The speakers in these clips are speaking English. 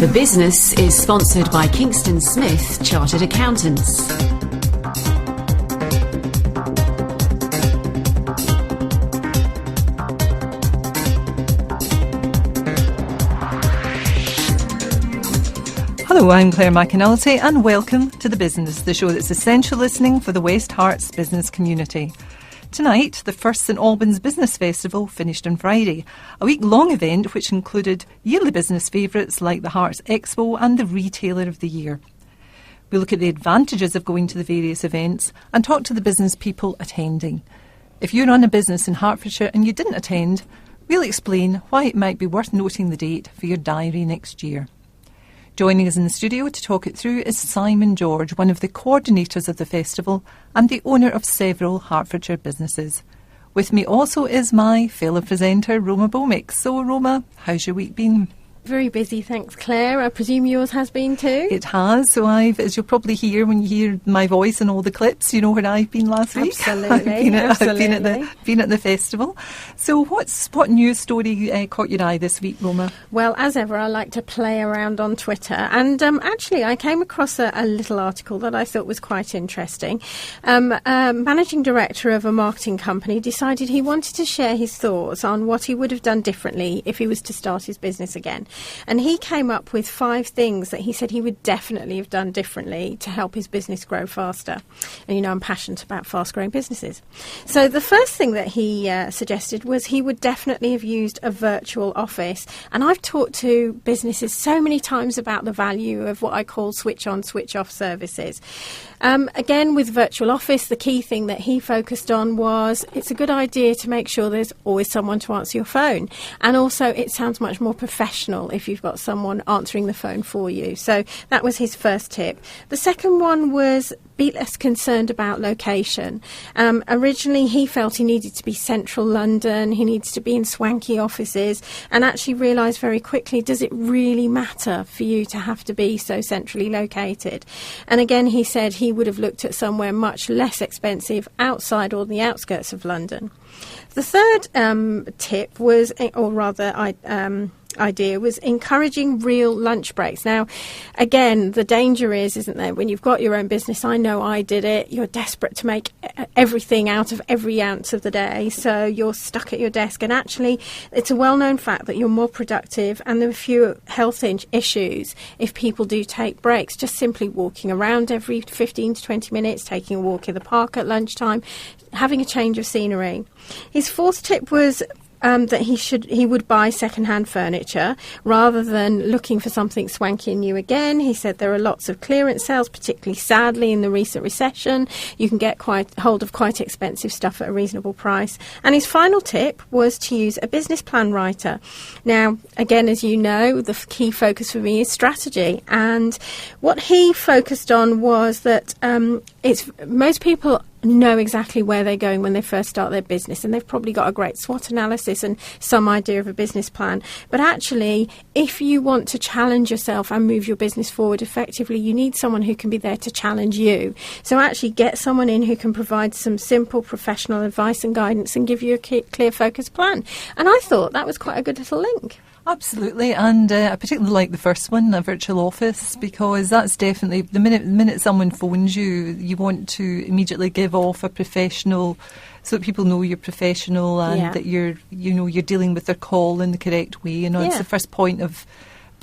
The Business is sponsored by Kingston Smith Chartered Accountants. Hello, I'm Clare McAnulty and welcome to The Business, the show that's essential listening for the West Herts business community. Tonight, the first St Albans Business Festival finished on Friday, a week-long event which included yearly business favourites like the Hearts Expo and the Retailer of the Year. We look at the advantages of going to the various events and talk to the business people attending. If you run a business in Hertfordshire and you didn't attend, we'll explain why it might be worth noting the date for your diary next year. Joining us in the studio to talk it through is Simon George, one of the coordinators of the festival and the owner of several Hertfordshire businesses. With me also is my fellow presenter, Roma Bhowmick. So, Roma, how's your week been? Very busy, thanks, Claire. I presume yours has been too? It has. So as you'll probably hear when you hear my voice and all the clips, you know where I've been last week. Absolutely. I've been at the festival. So what news story caught your eye this week, Roma? Well, as ever, I like to play around on Twitter. And actually, I came across a little article that I thought was quite interesting. A managing director of a marketing company decided he wanted to share his thoughts on what he would have done differently if he was to start his business again. And he came up with 5 things that he said he would definitely have done differently to help his business grow faster. And, you know, I'm passionate about fast-growing businesses. So the first thing that he suggested was he would definitely have used a virtual office. And I've talked to businesses so many times about the value of what I call switch-on, switch-off services. Again, with virtual office, the key thing that he focused on was it's a good idea to make sure there's always someone to answer your phone. And also, it sounds much more professional if you've got someone answering the phone for you. So that was his first tip. The second one was be less concerned about location. Originally, he felt he needed to be central London, he needs to be in swanky offices, and actually realised very quickly, does it really matter for you to have to be so centrally located? And again, he said he would have looked at somewhere much less expensive outside or the outskirts of London. The third tip was, or rather, idea was encouraging real lunch breaks. Now, again, the danger is, isn't there, when you've got your own business, I know I did it, you're desperate to make everything out of every ounce of the day, so you're stuck at your desk, and actually it's a well-known fact that you're more productive and there are fewer health issues if people do take breaks, just simply walking around every 15 to 20 minutes, taking a walk in the park at lunchtime, having a change of scenery. His fourth tip was that he would buy second-hand furniture rather than looking for something swanky and new again. He said there are lots of clearance sales, particularly sadly in the recent recession. You can get hold of quite expensive stuff at a reasonable price. And his final tip was to use a business plan writer. Now, again, as you know, the key focus for me is strategy. And what he focused on was that most people know exactly where they're going when they first start their business, and they've probably got a great SWOT analysis and some idea of a business plan. But actually, if you want to challenge yourself and move your business forward effectively, you need someone who can be there to challenge you. So actually get someone in who can provide some simple professional advice and guidance and give you a clear focused plan. And I thought that was quite a good little link. Absolutely, and I particularly like the first one, a virtual office, because that's definitely, the minute someone phones you, you want to immediately give off a professional, so that people know you're professional and that you're dealing with their call in the correct way. You know, it's the first point of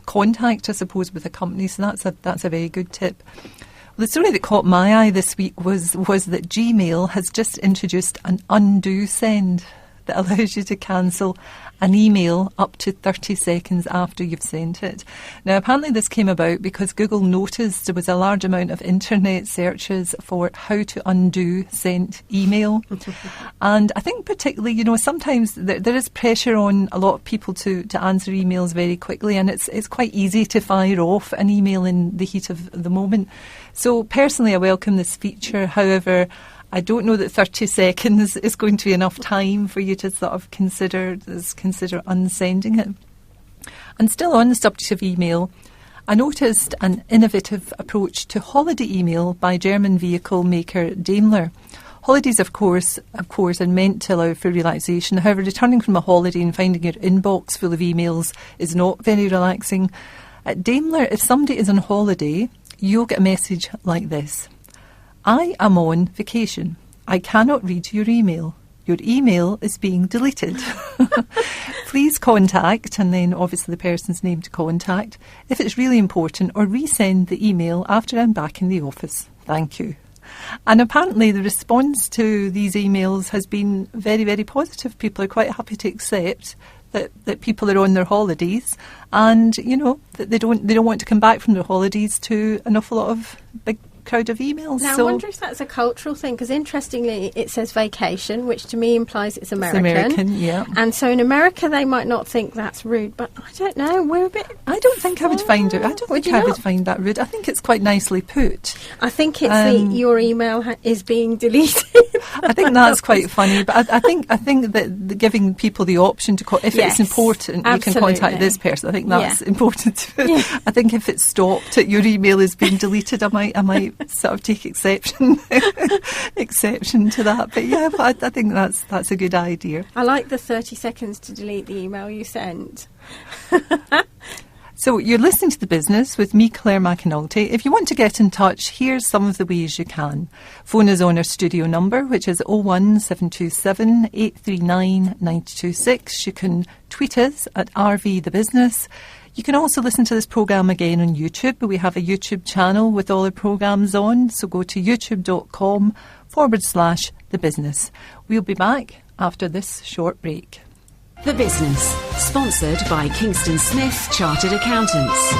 contact, I suppose, with a company. So that's a very good tip. Well, the story that caught my eye this week was that Gmail has just introduced an undo send that allows you to cancel an email up to 30 seconds after you've sent it. Now, apparently this came about because Google noticed there was a large amount of internet searches for how to undo sent email. And I think particularly, you know, sometimes there is pressure on a lot of people to answer emails very quickly, and it's quite easy to fire off an email in the heat of the moment. So personally, I welcome this feature. However, I don't know that 30 seconds is going to be enough time for you to sort of consider unsending it. And still on the subject of email, I noticed an innovative approach to holiday email by German vehicle maker Daimler. Holidays, of course, are meant to allow for relaxation. However, returning from a holiday and finding your inbox full of emails is not very relaxing. At Daimler, if somebody is on holiday, you'll get a message like this. I am on vacation. I cannot read your email. Your email is being deleted. Please contact, and then obviously the person's name to contact, if it's really important, or resend the email after I'm back in the office. Thank you. And apparently the response to these emails has been very, very positive. People are quite happy to accept that people are on their holidays, and that they don't want to come back from their holidays to an awful lot of big crowd of emails. Now, I wonder if that's a cultural thing, because interestingly it says vacation, which to me implies it's American. It's American, yeah. And so in America they might not think that's rude, but I don't know, we're a bit... I don't think I would find it. I don't think I would find that rude. I think it's quite nicely put. I think it's your email is being deleted. I think that's quite funny, but I think that giving people the option to call, if it's important, you can contact this person. I think that's important. Yeah. I think if it's stopped, your email is being deleted, I might sort of take exception to that. But yeah, I think that's a good idea. I like the 30 seconds to delete the email you sent. So you're listening to The Business with me, Clare McAnulty. If you want to get in touch, here's some of the ways you can. Phone us on our studio number, which is 01727 839 926. You can tweet us at RVTheBusiness. You can also listen to this programme again on YouTube. We have a YouTube channel with all our programmes on, so go to youtube.com/The Business. We'll be back after this short break. The Business, sponsored by Kingston Smith Chartered Accountants.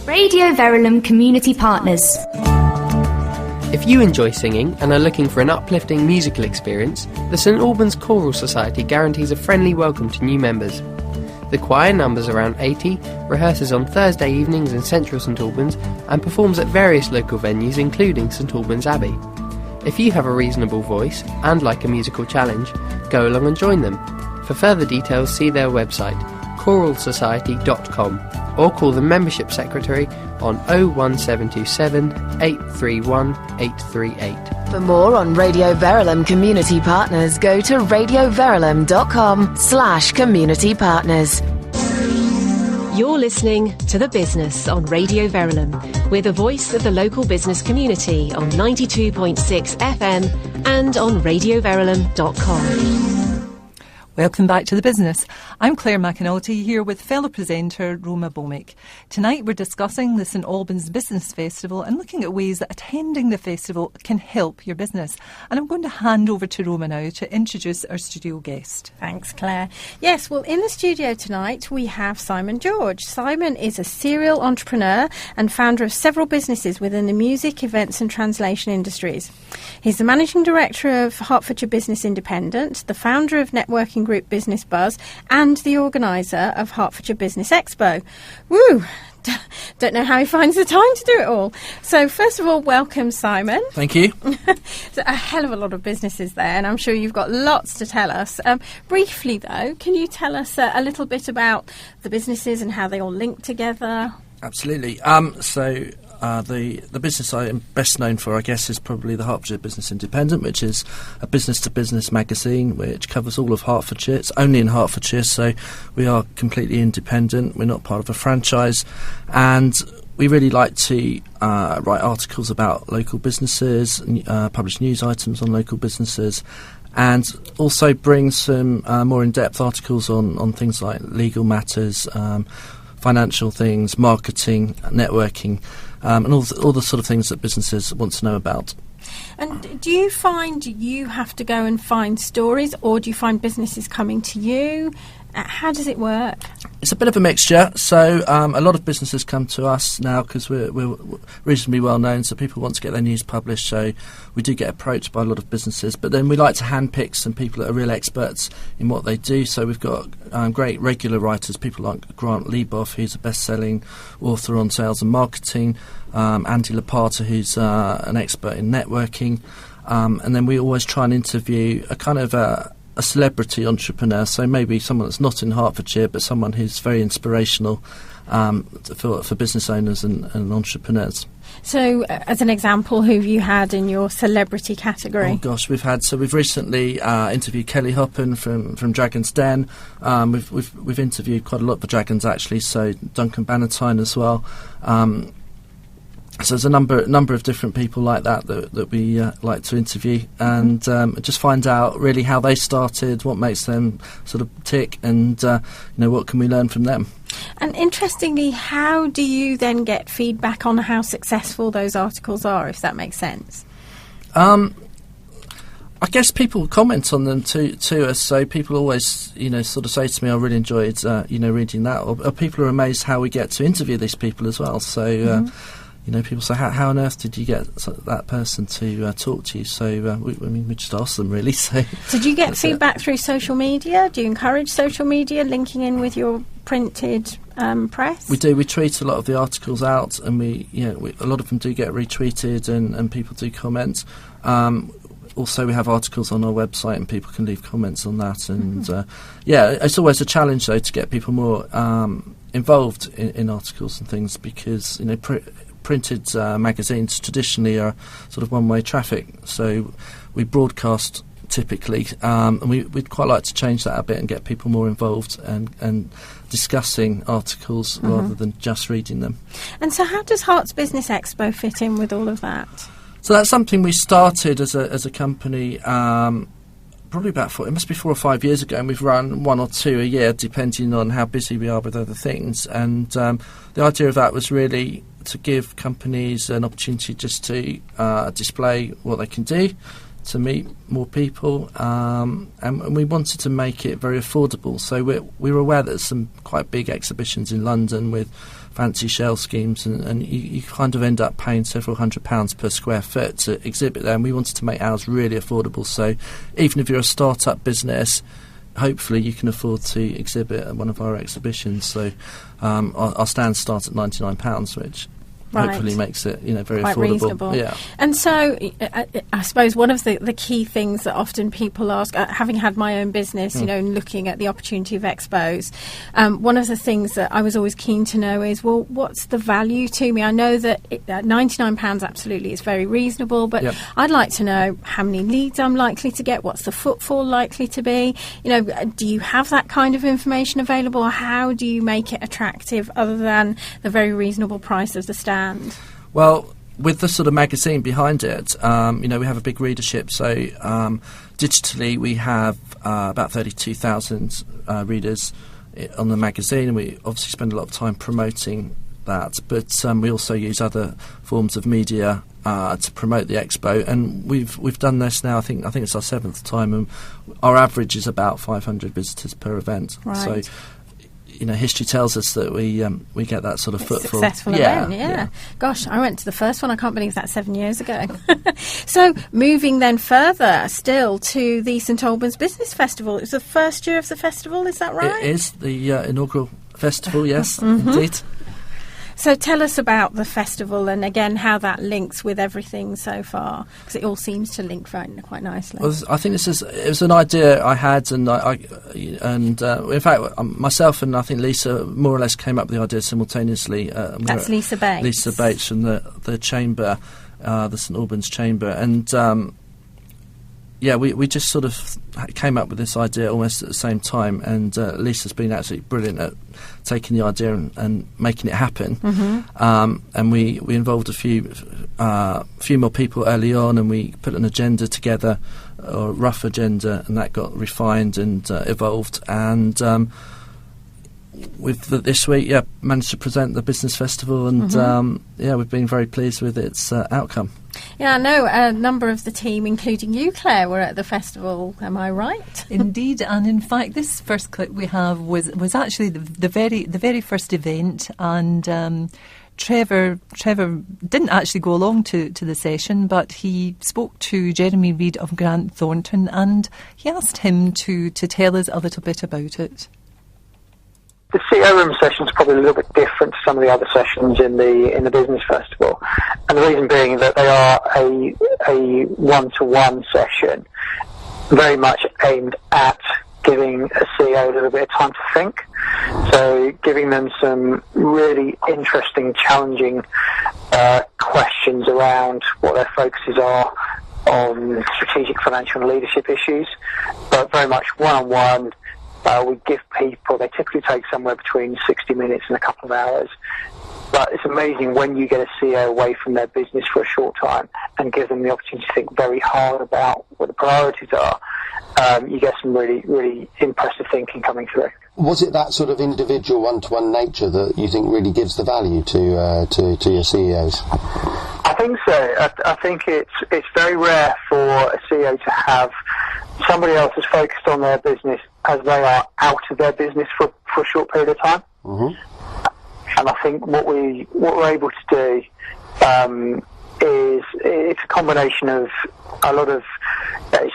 Radio Verulam Community Partners. If you enjoy singing and are looking for an uplifting musical experience, the St Albans Choral Society guarantees a friendly welcome to new members. The choir numbers around 80, rehearses on Thursday evenings in central St Albans, and performs at various local venues including St Albans Abbey. If you have a reasonable voice and like a musical challenge, go along and join them. For further details, see their website, choralsociety.com, or call the membership secretary on 01727 831 838. For more on Radio Verulam Community Partners, go to radioverulam.com/community partners. You're listening to The Business on Radio Verulam. We're the voice of the local business community on 92.6 FM and on radioverulam.com. Welcome back to The Business. I'm Clare McAnulty here with fellow presenter Roma Bhowmick. Tonight we're discussing the St Albans Business Festival and looking at ways that attending the festival can help your business. And I'm going to hand over to Roma now to introduce our studio guest. Thanks, Claire. Yes, well, in the studio tonight we have Simon George. Simon is a serial entrepreneur and founder of several businesses within the music, events and translation industries. He's the managing director of Hertfordshire Business Independent, the founder of networking group Business Buzz, and the organiser of Hertfordshire Business Expo. Woo! Don't know how he finds the time to do it all. So first of all, welcome, Simon. Thank you. There's a hell of a lot of businesses there, and I'm sure you've got lots to tell us. Briefly, though, can you tell us a little bit about the businesses and how they all link together? Absolutely. The business I am best known for, I guess, is probably the Hertfordshire Business Independent, which is a business-to-business magazine which covers all of Hertfordshire. It's only in Hertfordshire, so we are completely independent. We're not part of a franchise, and we really like to write articles about local businesses, publish news items on local businesses, and also bring some more in-depth articles on things like legal matters, financial things, marketing, networking, and all the sort of things that businesses want to know about. And do you find you have to go and find stories, or do you find businesses coming to you? How does it work? It's a bit of a mixture. So a lot of businesses come to us now because we're reasonably well known, so people want to get their news published. So we do get approached by a lot of businesses. But then we like to handpick some people that are real experts in what they do. So we've got great regular writers, people like Grant Leboff, who's a best-selling author on sales and marketing, Andy Lapata, who's an expert in networking. And then we always try and interview a kind of a celebrity entrepreneur, so maybe someone that's not in Hertfordshire but someone who's very inspirational for business owners and entrepreneurs. So, as an example, who have you had in your celebrity category? Oh gosh, we've recently interviewed Kelly Hoppen from Dragon's Den. We've interviewed quite a lot for Dragons actually. So Duncan Bannatyne as well. So there's a number of different people like that we like to interview and just find out really how they started, what makes them sort of tick, and what can we learn from them. And interestingly, how do you then get feedback on how successful those articles are, if that makes sense? I guess people comment on them to us, so people always, sort of say to me, I really enjoyed, reading that, or people are amazed how we get to interview these people as well. So, people say, how on earth did you get that person to talk to you? So, we just ask them, really. So, did you get feedback through social media? Do you encourage social media linking in with your printed press? We do. We tweet a lot of the articles out, and a lot of them do get retweeted, and people do comment. Also, we have articles on our website, and people can leave comments on that. And it's always a challenge though to get people more involved in articles and things, because printed magazines traditionally are sort of one-way traffic. So we broadcast typically, and we'd quite like to change that a bit and get people more involved and discussing articles rather than just reading them. And so how does Herts Business Expo fit in with all of that? So that's something we started as a company probably it must be 4 or 5 years ago, and we've run 1 or 2 a year depending on how busy we are with other things. And the idea of that was really to give companies an opportunity just to display what they can do, to meet more people, and we wanted to make it very affordable. So we were aware that there's some quite big exhibitions in London with fancy shell schemes, and you kind of end up paying several £100s per square foot to exhibit there, and we wanted to make ours really affordable. So even if you're a start-up business, hopefully you can afford to exhibit at one of our exhibitions. So our stands start at £99, which hopefully makes it very quite affordable. Reasonable. Yeah. And so I suppose one of the key things that often people ask, having had my own business, and looking at the opportunity of expos, one of the things that I was always keen to know is, well, what's the value to me? I know that £99 absolutely is very reasonable, but I'd like to know how many leads I'm likely to get, what's the footfall likely to be, do you have that kind of information available, or how do you make it attractive other than the very reasonable price of the stand? Well, with the sort of magazine behind it, we have a big readership. So digitally, we have about 32,000 readers on the magazine, and we obviously spend a lot of time promoting that. But we also use other forms of media to promote the expo, and we've done this now. I think it's our 7th time, and our average is about 500 visitors per event. Right. So, history tells us that we get that sort of footfall. Successful event, yeah. Gosh, I went to the first one. I can't believe that's 7 years ago. So, moving then further still to the St Albans Business Festival. It's the first year of the festival, is that right? It is the inaugural festival, yes, indeed. So tell us about the festival and again how that links with everything so far, because it all seems to link quite nicely. Well, I think it was an idea I had, and in fact myself and I think Lisa more or less came up with the idea simultaneously. That's Lisa Bates. Lisa Bates from the chamber, the St Albans Chamber, and we just sort of came up with this idea almost at the same time, and Lisa's been absolutely brilliant at taking the idea and making it happen. And we involved a few more people early on, and we put an agenda together, or a rough agenda, and that got refined and evolved. And with this week, managed to present the business festival, and we've been very pleased with its outcome. Yeah, I know a number of the team, including you, Clare, were at the festival. Am I right? Indeed, and in fact, this first clip we have was actually the very first event, and Trevor didn't actually go along to the session, but he spoke to Jeremy Reid of Grant Thornton, and he asked him to tell us a little bit about it. The CEO room session is probably a little bit different to some of the other sessions in the business festival, and the reason being that they are a one-to-one session, very much aimed at giving a CEO a little bit of time to think. So giving them some really interesting, challenging questions around what their focuses are on strategic, financial and leadership issues, but very much one-on-one. We give people, they typically take somewhere between 60 minutes and a couple of hours. But it's amazing when you get a CEO away from their business for a short time and give them the opportunity to think very hard about what the priorities are. You get some really, really impressive thinking coming through. Was it that sort of individual one-to-one nature that you think really gives the value to your CEOs? I think so. I think it's very rare for a CEO to have somebody else who's focused on their business as they are out of their business for a short period of time. Mm-hmm. And I think what we're able to do is it's a combination of a lot of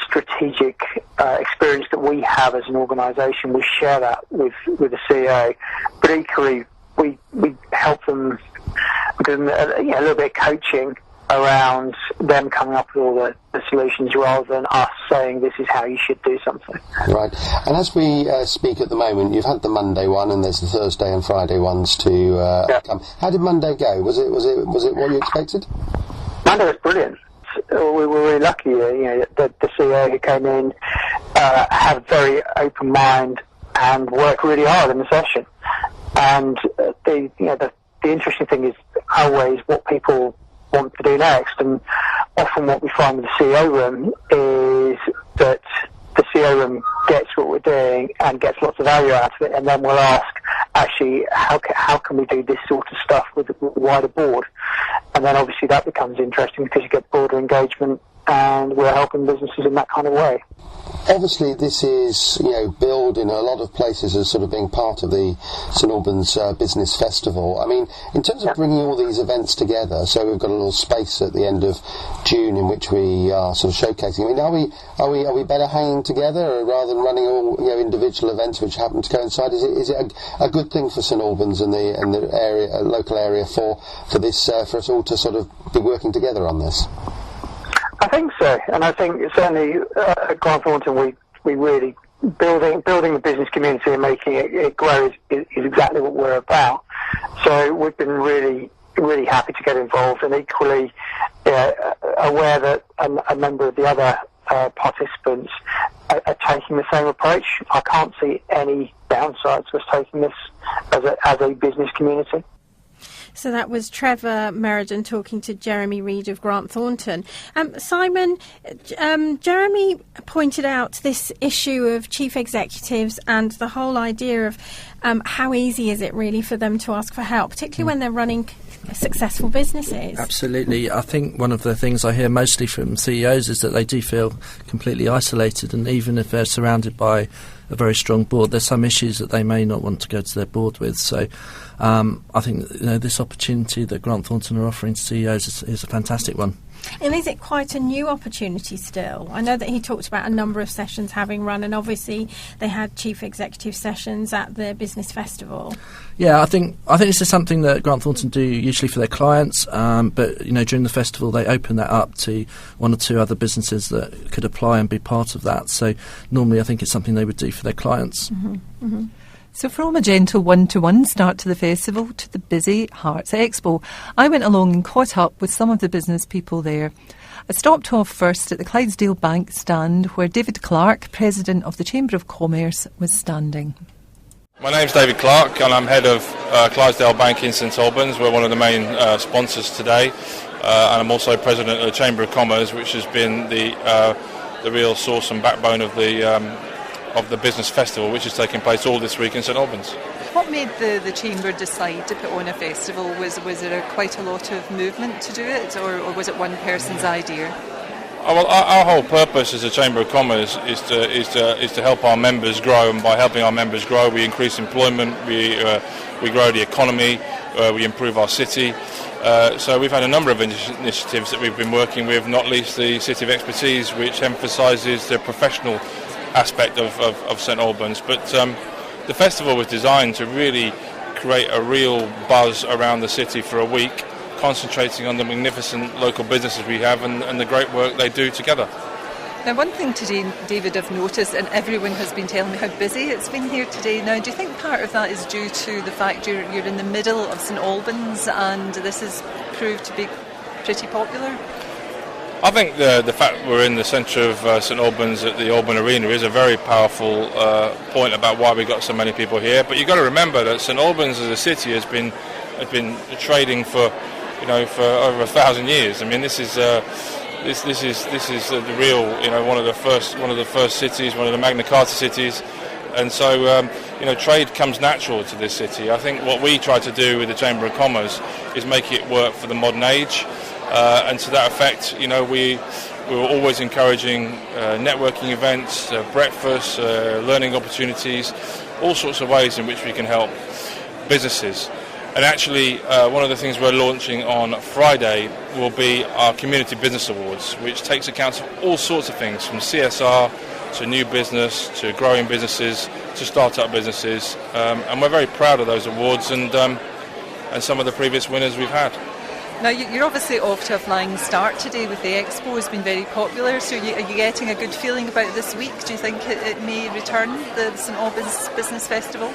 strategic experience that we have as an organisation. We share that with the CEO, but equally we help them with a little bit of coaching around them coming up with all the solutions rather than us saying this is how you should do something. Right. And as we speak at the moment, you've had the Monday one and there's the Thursday and Friday ones to come. How did Monday go? Was it what you expected? Monday was brilliant. We were really lucky. The CEO who came in had a very open mind and worked really hard in the session. And the interesting thing is always what people want to do next, and often what we find with the CEO room is that the CEO room gets what we're doing and gets lots of value out of it, and then we'll ask, actually, how can we do this sort of stuff with the wider board? And then obviously that becomes interesting because you get broader engagement, and we're helping businesses in that kind of way. Obviously, this is billed in a lot of places as sort of being part of the St Albans Business Festival. I mean, in terms of bringing all these events together, so we've got a little space at the end of June in which we are sort of showcasing. I mean, are we better hanging together rather than running all individual events which happen to coincide? Is it a good thing for St Albans and the area, local area for this for us all to sort of be working together on this? I think so, and I think certainly at Grant Thornton we really building the business community and making it grow is exactly what we're about. So we've been really, really happy to get involved, and equally aware that a number of the other participants are taking the same approach. I can't see any downsides to us taking this as a business community. So that was Trevor Merriden talking to Jeremy Reid of Grant Thornton. Simon, Jeremy pointed out this issue of chief executives and the whole idea of how easy is it really for them to ask for help, particularly when they're running successful businesses. Absolutely. I think one of the things I hear mostly from CEOs is that they do feel completely isolated, and even if they're surrounded by a very strong board, there's some issues that they may not want to go to their board with. So I think this opportunity that Grant Thornton are offering to CEOs is a fantastic one. And is it quite a new opportunity still? I know that he talked about a number of sessions having run, and obviously they had chief executive sessions at the Business Festival. Yeah, I think this is something that Grant Thornton do usually for their clients, but during the festival they open that up to one or two other businesses that could apply and be part of that. So normally I think it's something they would do for their clients. Mm-hmm. Mm-hmm. So from a gentle one-to-one start to the festival to the busy Hearts Expo, I went along and caught up with some of the business people there. I stopped off first at the Clydesdale Bank stand where David Clark, President of the Chamber of Commerce, was standing. My name's David Clark and I'm head of Clydesdale Bank in St Albans. We're one of the main sponsors today, and I'm also President of the Chamber of Commerce, which has been the real source and backbone of the Business Festival, which is taking place all this week in St Albans. What made the Chamber decide to put on a festival? Was there quite a lot of movement to do it, or was it one person's idea? Well, our whole purpose as a Chamber of Commerce is to help our members grow, and by helping our members grow, we increase employment, we grow the economy, we improve our city. So we've had a number of initiatives that we've been working with, not least the City of Expertise, which emphasises the professional aspect of St Albans. But the festival was designed to really create a real buzz around the city for a week, concentrating on the magnificent local businesses we have and the great work they do together. Now, one thing today, David, I've noticed, and everyone has been telling me how busy it's been here today. Now, do you think part of that is due to the fact you're in the middle of St Albans and this has proved to be pretty popular? I think the fact we're in the centre of St Albans at the Alban Arena is a very powerful point about why we got so many people here. But you've got to remember that St Albans as a city has been trading for over 1,000 years. I mean, this is the real, one of the first cities, one of the Magna Carta cities, and so trade comes natural to this city. I think what we try to do with the Chamber of Commerce is make it work for the modern age. And to that effect, we were always encouraging networking events, breakfasts, learning opportunities, all sorts of ways in which we can help businesses. And actually, one of the things we're launching on Friday will be our Community Business Awards, which takes account of all sorts of things, from CSR to new business to growing businesses to start-up businesses. And we're very proud of those awards and some of the previous winners we've had. Now, you're obviously off to a flying start today with the Expo. It's been very popular, so are you getting a good feeling about this week? Do you think it may return, the St Albans Business Festival?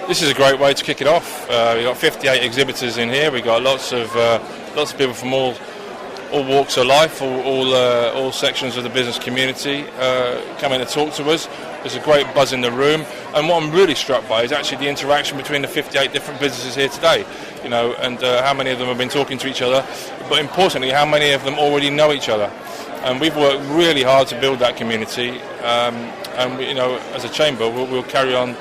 This is a great way to kick it off. We've got 58 exhibitors in here. We've got lots of people from all walks of life, all sections of the business community coming to talk to us. There's a great buzz in the room, and what I'm really struck by is actually the interaction between the 58 different businesses here today, and how many of them have been talking to each other, but importantly, how many of them already know each other. And we've worked really hard to build that community, and we, as a chamber, we'll carry on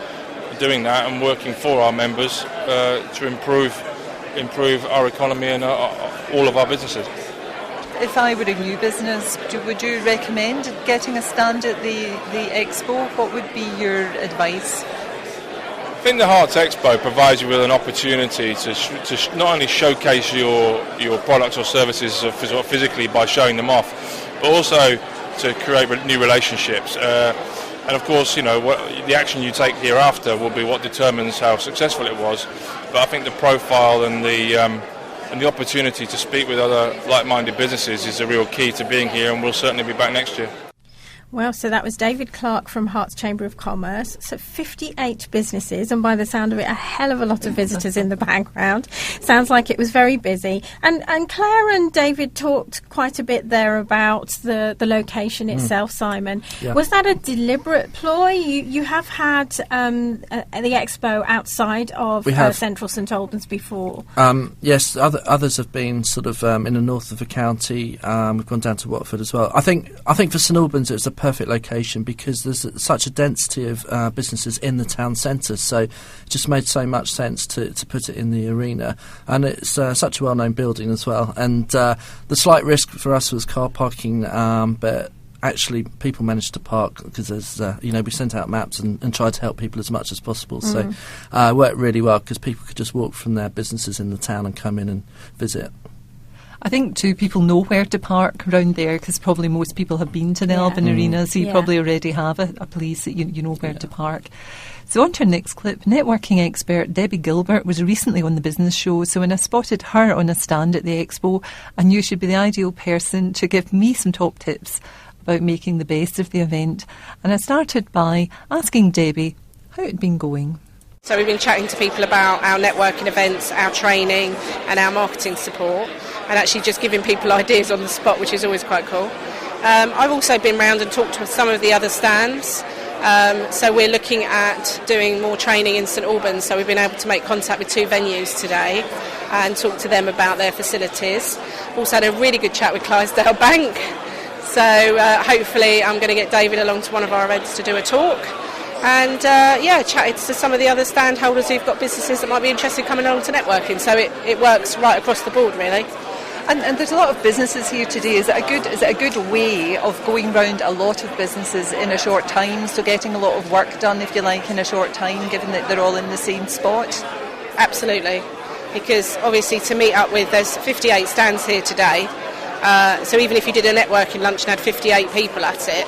doing that and working for our members to improve our economy and all of our businesses. If I were a new business, would you recommend getting a stand at the Expo? What would be your advice? I think the Hearts Expo provides you with an opportunity to not only showcase your products or services physically by showing them off, but also to create new relationships. And of course, the action you take hereafter will be what determines how successful it was. But I think the profile and the opportunity to speak with other like-minded businesses is a real key to being here, and we'll certainly be back next year. Well, so that was David Clark from Herts Chamber of Commerce. So 58 businesses, and by the sound of it, a hell of a lot of visitors in the background. Sounds like it was very busy. And Claire and David talked quite a bit there about the location itself, Simon. Yeah. Was that a deliberate ploy? You have had the Expo outside of central St Albans before. Yes, others have been sort of in the north of the county. We've gone down to Watford as well. I think for St Albans it's a perfect location because there's such a density of businesses in the town centre, so it just made so much sense to put it in the arena, and it's such a well-known building as well. And the slight risk for us was car parking, but actually people managed to park because there's we sent out maps and tried to help people as much as possible. So it worked really well because people could just walk from their businesses in the town and come in and visit. I think too, people know where to park around there because probably most people have been to the Alban Arena, so you probably already have a place that you know where to park. So on to our next clip. Networking expert Debbie Gilbert was recently on the business show, so when I spotted her on a stand at the Expo, I knew she'd be the ideal person to give me some top tips about making the best of the event. And I started by asking Debbie how it'd been going. So we've been chatting to people about our networking events, our training and our marketing support, and actually just giving people ideas on the spot, which is always quite cool. I've also been round and talked to some of the other stands. So we're looking at doing more training in St Albans, so we've been able to make contact with 2 venues today and talk to them about their facilities. Also had a really good chat with Clydesdale Bank, so hopefully I'm going to get David along to one of our events to do a talk. And chatted to some of the other stand holders who've got businesses that might be interested in coming along to networking. So it works right across the board, really. And there's a lot of businesses here today. Is it a good way of going round a lot of businesses in a short time? So getting a lot of work done, if you like, in a short time, given that they're all in the same spot? Absolutely. Because obviously to meet up with, there's 58 stands here today. So even if you did a networking lunch and had 58 people at it,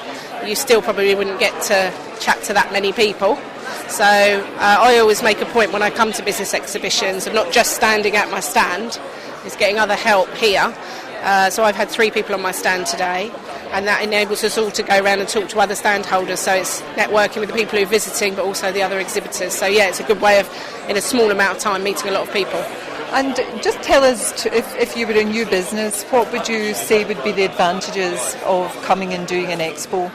you still probably wouldn't get to chat to that many people. So I always make a point when I come to business exhibitions of not just standing at my stand, is getting other help here. So I've had 3 people on my stand today, and that enables us all to go around and talk to other stand holders. So it's networking with the people who are visiting, but also the other exhibitors. So yeah, it's a good way of, in a small amount of time, meeting a lot of people. And just tell us, if you were a new business, what would you say would be the advantages of coming and doing an expo?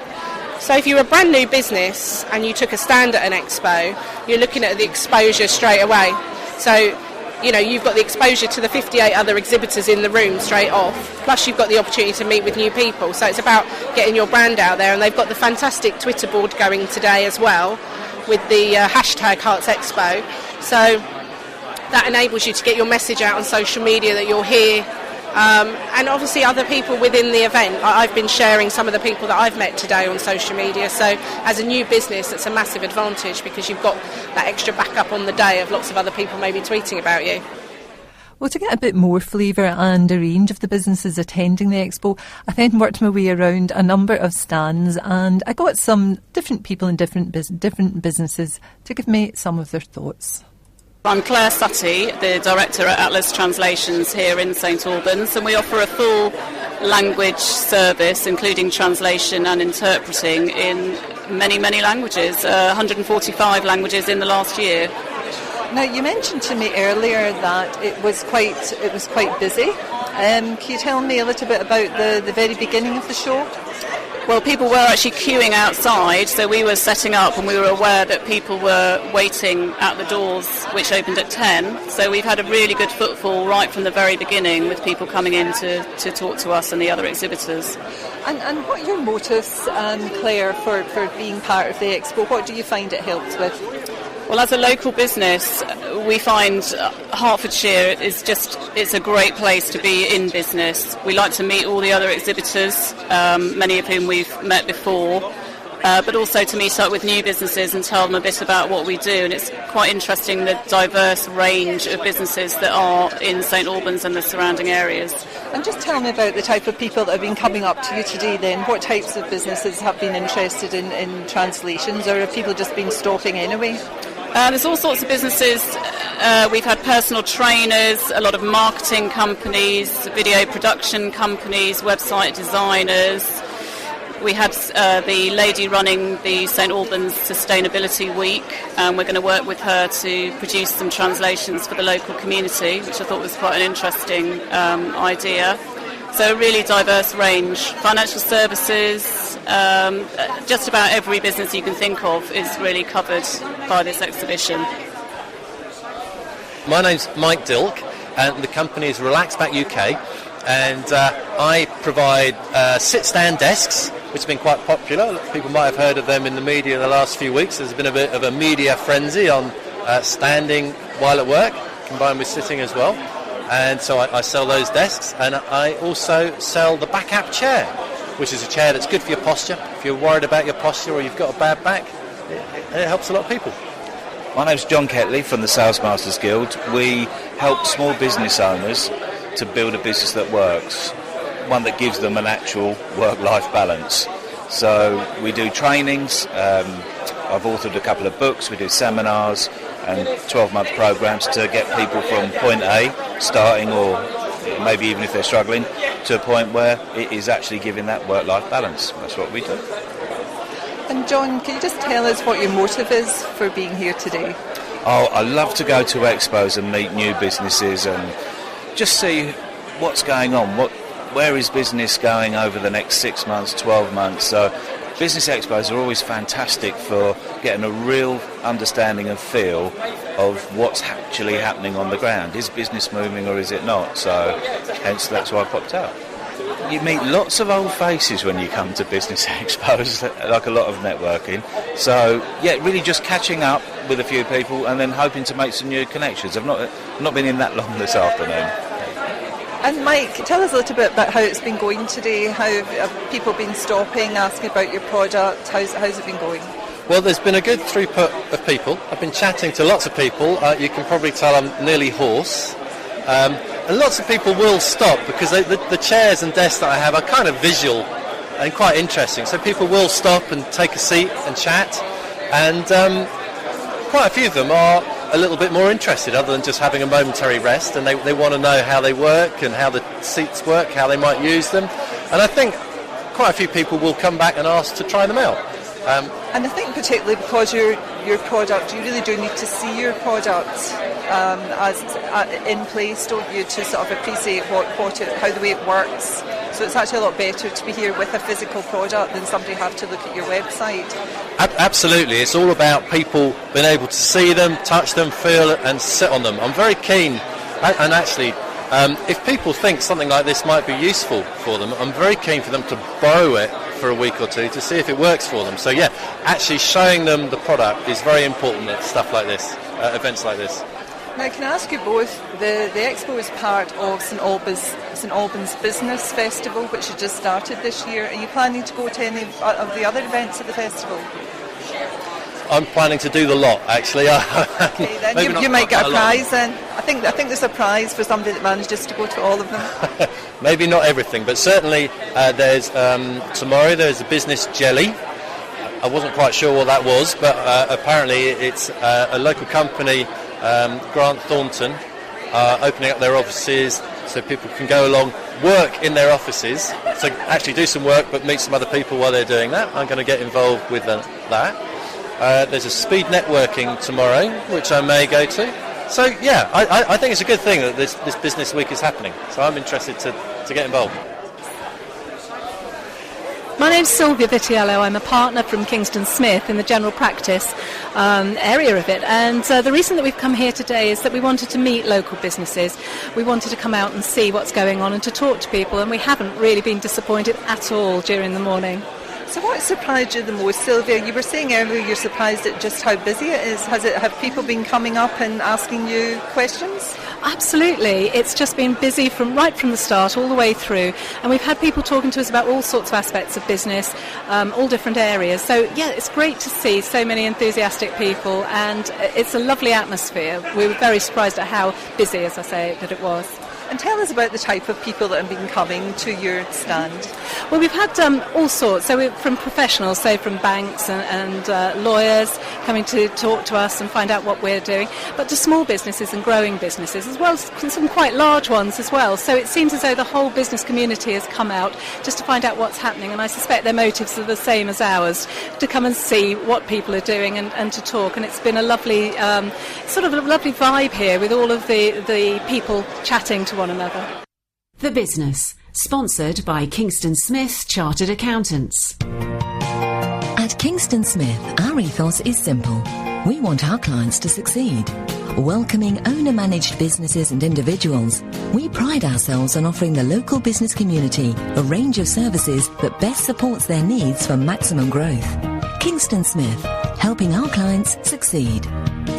So if you're a brand new business and you took a stand at an expo, you're looking at the exposure straight away. So, you know, you've got the exposure to the 58 other exhibitors in the room straight off, plus you've got the opportunity to meet with new people. So it's about getting your brand out there, and they've got the fantastic Twitter board going today as well with the hashtag Hearts Expo. So that enables you to get your message out on social media that you're here. And obviously other people within the event. I've been sharing some of the people that I've met today on social media, so as a new business it's a massive advantage because you've got that extra backup on the day of lots of other people maybe tweeting about you. Well, to get a bit more flavour and a range of the businesses attending the expo, I then worked my way around a number of stands, and I got some different people in different businesses to give me some of their thoughts. I'm Clare Sutty, the Director at Atlas Translations here in St Albans, and we offer a full language service including translation and interpreting in many, many languages, 145 languages in the last year. Now, you mentioned to me earlier that it was quite busy. Can you tell me a little bit about the very beginning of the show? Well, people were actually queuing outside, so we were setting up and we were aware that people were waiting at the doors, which opened at 10. So we've had a really good footfall right from the very beginning with people coming in to talk to us and the other exhibitors. And what are your motives, Claire, for being part of the expo? What do you find it helps with? Well, as a local business, we find Hertfordshire it's a great place to be in business. We like to meet all the other exhibitors, many of whom we've met before, but also to meet up with new businesses and tell them a bit about what we do. And it's quite interesting, the diverse range of businesses that are in St Albans and the surrounding areas. And just tell me about the type of people that have been coming up to you today then. What types of businesses have been interested in translations, or have people just been stopping anyway? There's all sorts of businesses. We've had personal trainers, a lot of marketing companies, video production companies, website designers. We had the lady running the St Albans Sustainability Week, and we're going to work with her to produce some translations for the local community, which I thought was quite an interesting idea. So a really diverse range. Financial services, just about every business you can think of is really covered by this exhibition. My name's Mike Dilk, and the company is Relaxback UK, and I provide sit-stand desks, which have been quite popular. People might have heard of them in the media in the last few weeks. There's been a bit of a media frenzy on standing while at work, combined with sitting as well. And so I sell those desks, and I also sell the back app chair, which is a chair that's good for your posture. If you're worried about your posture or you've got a bad back, it helps a lot of people. My name's John Ketley from the Sales Masters Guild. We help small business owners to build a business that works, one that gives them an actual work-life balance. So we do trainings, I've authored a couple of books, we do seminars and 12-month programs to get people from point A, starting, or maybe even if they're struggling, to a point where it is actually giving that work-life balance. That's what we do. And John, can you just tell us what your motive is for being here today? Oh, I love to go to expos and meet new businesses and just see what's going on, where is business going over the next 6 months, 12 months. So business expos are always fantastic for getting a real understanding and feel of what's actually happening on the ground. Is business moving or is it not? So hence that's why I popped out. You meet lots of old faces when you come to business expos, like a lot of networking. So yeah, really just catching up with a few people and then hoping to make some new connections. I've not been in that long this afternoon. And Mike, tell us a little bit about how it's been going today. How have people been stopping, asking about your product? How's it been going? Well, there's been a good throughput of people. I've been chatting to lots of people. You can probably tell I'm nearly hoarse. And lots of people will stop because the chairs and desks that I have are kind of visual and quite interesting. So people will stop and take a seat and chat. And quite a few of them are a little bit more interested other than just having a momentary rest, and they want to know how they work and how the seats work, how they might use them. And I think quite a few people will come back and ask to try them out. And I think particularly because your product, you really do need to see your product in place, don't you, to sort of appreciate how the way it works. So it's actually a lot better to be here with a physical product than somebody have to look at your website. Absolutely, it's all about people being able to see them, touch them, feel it, and sit on them. I'm very keen, and actually, if people think something like this might be useful for them, I'm very keen for them to borrow it for a week or two to see if it works for them. So yeah, actually showing them the product is very important at stuff like this, events like this. Now, can I ask you both, the expo is part of St Albans Business Festival, which has just started this year. Are you planning to go to any of the other events at the festival? I'm planning to do the lot, actually. Okay, then you might get a prize then. I think there's a prize for somebody that manages to go to all of them. Maybe not everything, but certainly there's tomorrow there's a business jelly. I wasn't quite sure what that was, but apparently it's a local company, Grant Thornton, opening up their offices so people can go along, work in their offices, so actually do some work but meet some other people while they're doing that. I'm going to get involved with that. There's a speed networking tomorrow, which I may go to. So yeah, I think it's a good thing that this business week is happening. So I'm interested to get involved. My name's Sylvia Vitiello. I'm a partner from Kingston Smith in the general practice area of it. And the reason that we've come here today is that we wanted to meet local businesses. We wanted to come out and see what's going on and to talk to people. And we haven't really been disappointed at all during the morning. So what surprised you the most, Sylvia? You were saying earlier you're surprised at just how busy it is. Have people been coming up and asking you questions? Absolutely. It's just been busy right from the start all the way through, and we've had people talking to us about all sorts of aspects of business, all different areas. So yeah, it's great to see so many enthusiastic people, and it's a lovely atmosphere. We were very surprised at how busy, as I say, that it was. And tell us about the type of people that have been coming to your stand. Well, we've had all sorts. So from professionals, say from banks and lawyers coming to talk to us and find out what we're doing, but to small businesses and growing businesses, as well as some quite large ones as well. So it seems as though the whole business community has come out just to find out what's happening, and I suspect their motives are the same as ours, to come and see what people are doing and to talk. And it's been a lovely, sort of a lovely vibe here with all of the people chatting to one another. The Business, sponsored by Kingston Smith Chartered Accountants. At Kingston Smith, our ethos is simple. We want our clients to succeed. Welcoming owner-managed businesses and individuals, we pride ourselves on offering the local business community a range of services that best supports their needs for maximum growth. Kingston Smith, helping our clients succeed.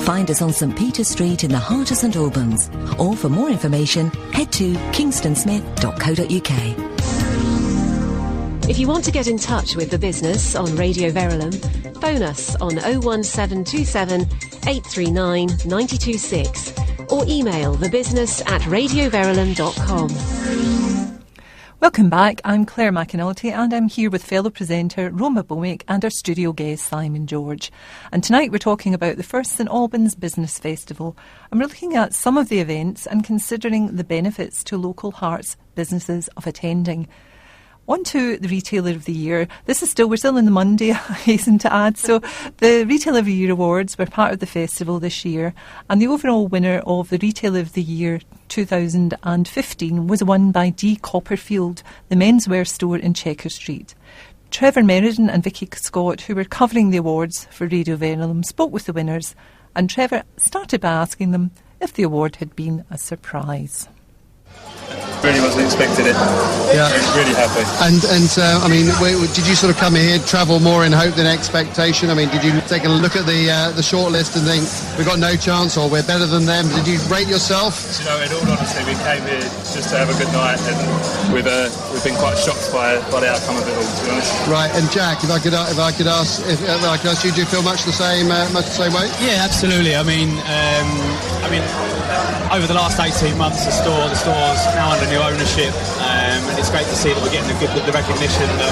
Find us on St Peter Street in the heart of St Albans, or for more information, head to kingstonsmith.co.uk. If you want to get in touch with The Business on Radio Verulam, phone us on 01727 839 926 or email thebusiness@radioverulam.com. Welcome back. I'm Clare McAnulty, and I'm here with fellow presenter Roma Bhowmick and our studio guest Simon George. And tonight we're talking about the first St Albans Business Festival, and we're looking at some of the events and considering the benefits to local hearts businesses of attending. On to the Retailer of the Year. We're still in the Monday, I hasten to add. So the Retailer of the Year awards were part of the festival this year, and the overall winner of the Retailer of the Year 2015 was won by D. Copperfield, the menswear store in Checker Street. Trevor Merriden and Vicky Scott, who were covering the awards for Radio Verulam, spoke with the winners, and Trevor started by asking them if the award had been a surprise. Really wasn't expecting it. Yeah, really happy. And I mean, did you sort of come here, travel more in hope than expectation? I mean, did you take a look at the shortlist and think we've got no chance or we're better than them? Did you rate yourself? You know, in all honesty, we came here just to have a good night, and we've been quite shocked by the outcome of it all, to be honest. Right, and Jack, if I could ask you, do you feel much the same way? Yeah, absolutely. I mean, over the last 18 months, the store's now under new ownership, and it's great to see that we're getting the recognition and the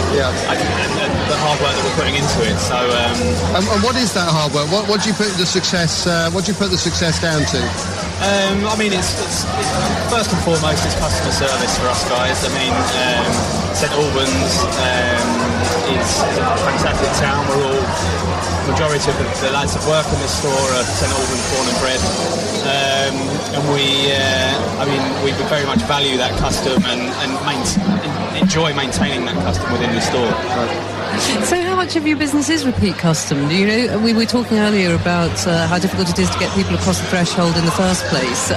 hard work that we're putting into it. So, and what is that hard work? What do you put the success? What do you put the success down to? I mean, it's first and foremost, it's customer service for us guys. I mean, St Albans. is a fantastic town. We're all, majority of the lads that work in the store are St Albans born and bred, and we very much value that custom and enjoy maintaining that custom within the store. So how much of your business is repeat custom? You know, we were talking earlier about how difficult it is to get people across the threshold in the first place.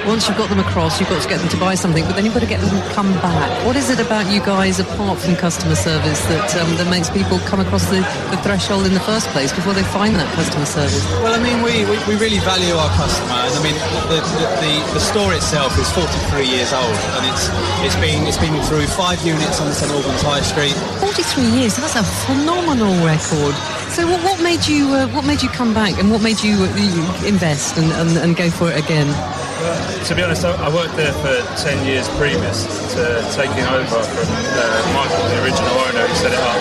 Once you've got them across, you've got to get them to buy something, but then you've got to get them to come back. What is it about you guys, apart from customer service, that makes people come across the threshold in the first place before they find that customer service? Well, I mean, we really value our customer, and I mean, the store itself is 43 years old, and it's been through 5 units on the St Albans High Street. 43 years, that's a phenomenal record. So what made you come back, and what made you invest and go for it again? To be honest, I worked there for 10 years previous to taking over from Michael, the original owner who set it up.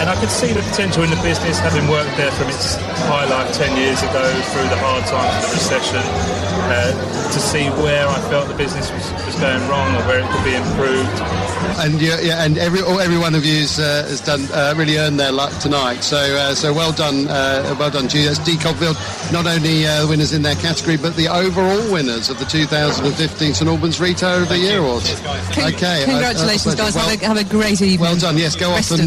And I could see the potential in the business, having worked there from its high life 10 years ago through the hard times of the recession, to see where I felt the business was going wrong or where it could be improved. And every one of you has done really earned their luck tonight. So well done to you. That's D. Cobfield, not only the winners in their category, but the overall winners of the 2015 St Albans Retailer of the Year Awards. Okay, congratulations, guys. Have a great evening. Well done. Yes, go off and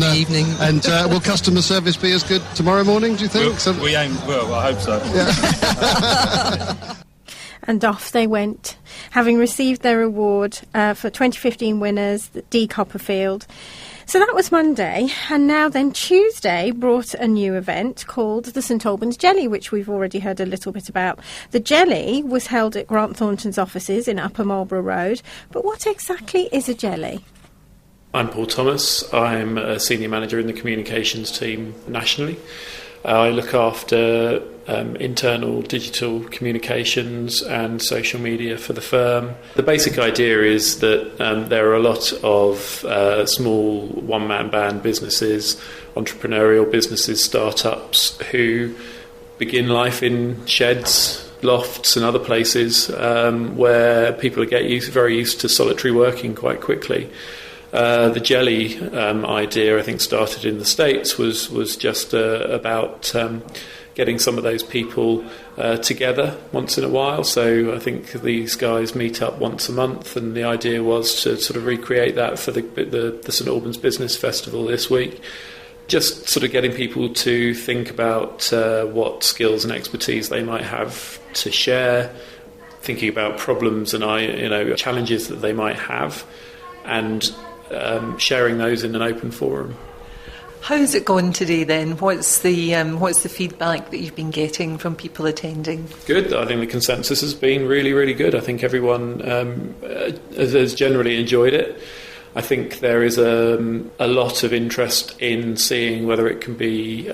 and will customer service be as good tomorrow morning? Do you think? We aim. Well, I hope so. Yeah. And off they went, having received their award for 2015 winners, D. Copperfield. So that was Monday, and now then Tuesday brought a new event called the St Albans Jelly, which we've already heard a little bit about. The Jelly was held at Grant Thornton's offices in Upper Marlborough Road, but what exactly is a jelly? I'm Paul Thomas. I'm a senior manager in the communications team nationally. I look after internal digital communications and social media for the firm. The basic idea is that there are a lot of small one-man band businesses, entrepreneurial businesses, startups who begin life in sheds, lofts and other places where people get very used to solitary working quite quickly. The jelly idea, I think, started in the States, was just about getting some of those people together once in a while. So I think these guys meet up once a month, and the idea was to sort of recreate that for the St Albans Business Festival this week. Just sort of getting people to think about what skills and expertise they might have to share, thinking about problems and challenges that they might have, and sharing those in an open forum. How's it gone today then? What's the feedback that you've been getting from people attending? Good. I think the consensus has been really, really good. I think everyone has generally enjoyed it. I think there is a lot of interest in seeing whether it can be